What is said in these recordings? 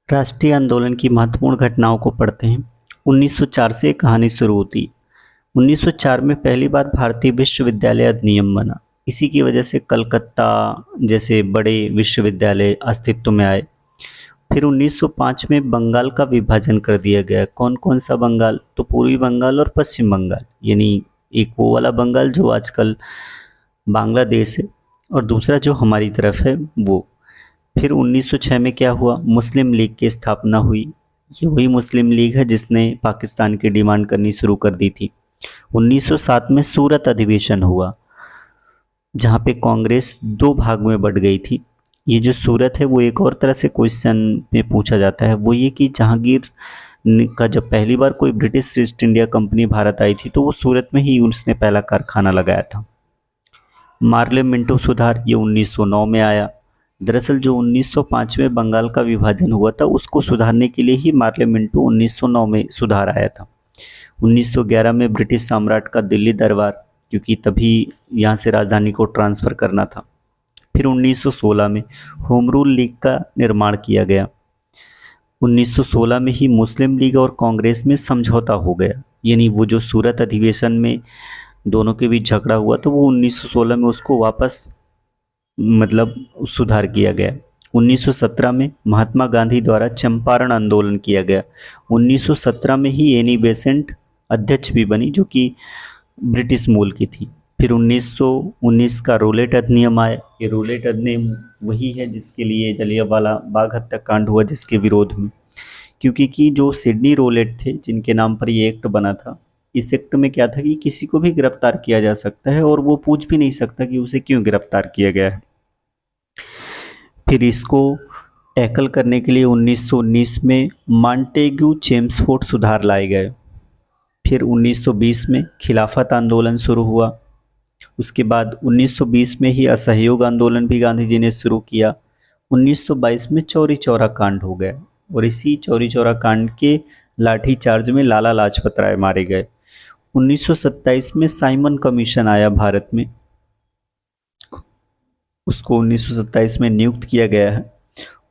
राष्ट्रीय आंदोलन की महत्वपूर्ण घटनाओं को पढ़ते हैं। 1904 से कहानी शुरू होती है। 1904 में पहली बार भारतीय विश्वविद्यालय अधिनियम बना। इसी की वजह से कलकत्ता जैसे बड़े विश्वविद्यालय अस्तित्व में आए। फिर 1905 में बंगाल का विभाजन कर दिया गया। कौन कौन सा बंगाल? तो पूर्वी बंगाल और पश्चिम बंगाल, यानी एक वो वाला बंगाल जो आजकल बांग्लादेश है और दूसरा जो हमारी तरफ है वो। फिर 1906 में क्या हुआ? मुस्लिम लीग की स्थापना हुई। ये वही मुस्लिम लीग है जिसने पाकिस्तान की डिमांड करनी शुरू कर दी थी। 1907 में सूरत अधिवेशन हुआ, जहाँ पे कांग्रेस दो भाग में बट गई थी। ये जो सूरत है वो एक और तरह से क्वेश्चन में पूछा जाता है, वो ये कि जहांगीर का जब पहली बार कोई British East India Company Bharat आई थी तो वो सूरत में ही उसने पहला कारखाना लगाया था। मार्ले मिंटो सुधार ये 1909 में आया। दरअसल जो 1905 में बंगाल का विभाजन हुआ था उसको सुधारने के लिए ही मार्ले मिंटो 1909 में सुधार आया था। 1911 में ब्रिटिश सम्राट का दिल्ली दरबार, क्योंकि तभी यहाँ से राजधानी को ट्रांसफ़र करना था। फिर 1916 में होम रूल लीग का निर्माण किया गया। 1916 में ही मुस्लिम लीग और कांग्रेस में समझौता हो गया, यानी वो जो सूरत अधिवेशन में दोनों के बीच झगड़ा हुआ तो वो 1916 में उसको वापस मतलब सुधार किया गया। 1917 में महात्मा गांधी द्वारा चंपारण आंदोलन किया गया। 1917 में ही एनी बेसेंट अध्यक्ष भी बनी, जो कि ब्रिटिश मूल की थी। फिर 1919 का रोलेट अधिनियम आया। ये रोलेट अधिनियम वही है जिसके लिए जलियांवाला बाग हत्याकांड हुआ, जिसके विरोध में, क्योंकि जो सिडनी रोलेट थे जिनके नाम पर ये एक्ट बना था, इस एक्ट में क्या था कि किसी को भी गिरफ्तार किया जा सकता है और वो पूछ भी नहीं सकता कि उसे क्यों गिरफ्तार किया गया है। फिर इसको टैकल करने के लिए 1919 में मॉन्टेग्यू चेम्सफोर्ड सुधार लाए गए। फिर 1920 में खिलाफत आंदोलन शुरू हुआ। उसके बाद 1920 में ही असहयोग आंदोलन भी गांधी जी ने शुरू किया। 1922 में चौरी चौरा कांड हो गया और इसी चौरी चौरा कांड के लाठी चार्ज में लाला लाजपत राय मारे गए। 1927 में साइमन कमीशन आया भारत में, उसको 1927 में नियुक्त किया गया है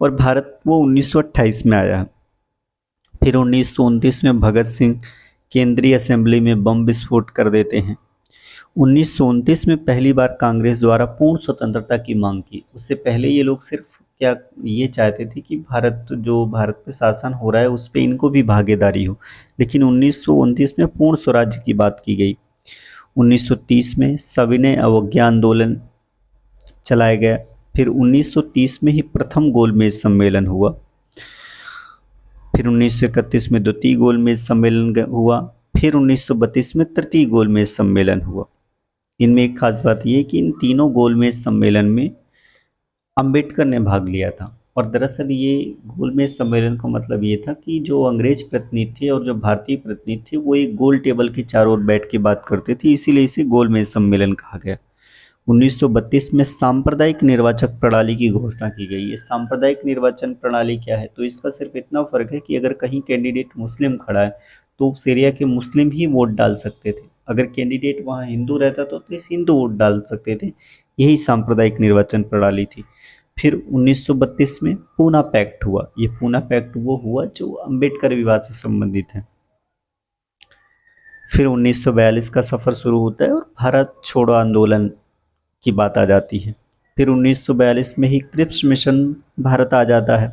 और भारत वो 1928 में आया है। फिर 1929 में भगत सिंह केंद्रीय असेंबली में बम विस्फोट कर देते हैं। 1929 में पहली बार कांग्रेस द्वारा पूर्ण स्वतंत्रता की मांग की। उससे पहले ये लोग सिर्फ क्या ये चाहते थे कि भारत पे शासन हो रहा है उस पर इनको भी भागीदारी हो, लेकिन 1929 में पूर्ण स्वराज्य की बात की गई। 1930 में सविनय अवज्ञा आंदोलन चलाया गया। फिर 1930 में ही प्रथम गोलमेज सम्मेलन हुआ। फिर 1931 में द्वितीय गोलमेज सम्मेलन हुआ। फिर 1932 में तृतीय गोलमेज सम्मेलन हुआ। इनमें एक खास बात यह कि इन तीनों गोलमेज सम्मेलन में अंबेडकर ने भाग लिया था। और दरअसल ये गोलमेज सम्मेलन का मतलब ये था कि जो अंग्रेज प्रतिनिधि थे और जो भारतीय प्रतिनिधि थे वो एक गोल टेबल के चारों ओर बैठ के बात करते थे, इसीलिए इसे गोलमेज सम्मेलन कहा गया। 1932 में सांप्रदायिक निर्वाचक प्रणाली की घोषणा की गई। ये सांप्रदायिक निर्वाचन प्रणाली क्या है? तो इसका सिर्फ इतना फर्क है कि अगर कहीं कैंडिडेट मुस्लिम खड़ा है तो उस एरिया के मुस्लिम ही वोट डाल सकते थे, अगर कैंडिडेट वहाँ हिंदू रहता तो इस हिंदू वोट डाल सकते थे। यही सांप्रदायिक निर्वाचन प्रणाली थी। फिर 1932 में पूना पैक्ट हुआ। ये पूना पैक्ट वो हुआ जो अंबेडकर विवाद से संबंधित है। फिर 1942 का सफ़र शुरू होता है और भारत छोड़ो आंदोलन की बात आ जाती है। फिर 1942 में ही क्रिप्स मिशन भारत आ जाता है।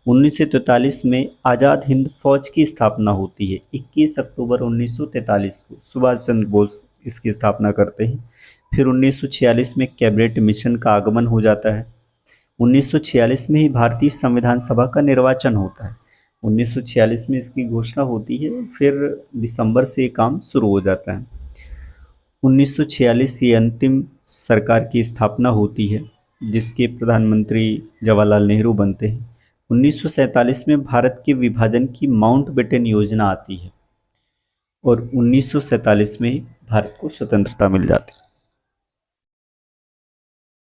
1943 में आज़ाद हिंद फौज की स्थापना होती है। 21 अक्टूबर 1943 को सुभाष चंद्र बोस इसकी स्थापना करते हैं। फिर 1946 में कैबिनेट मिशन का आगमन हो जाता है। 1946 में ही भारतीय संविधान सभा का निर्वाचन होता है। 1946 में इसकी घोषणा होती है, फिर दिसंबर से ये काम शुरू हो जाता है। 1946 ये अंतिम सरकार की स्थापना होती है जिसके प्रधानमंत्री जवाहरलाल नेहरू बनते हैं। 1947 में भारत के विभाजन की माउंटबेटन योजना आती है और 1947 में भारत को स्वतंत्रता मिल जाती है।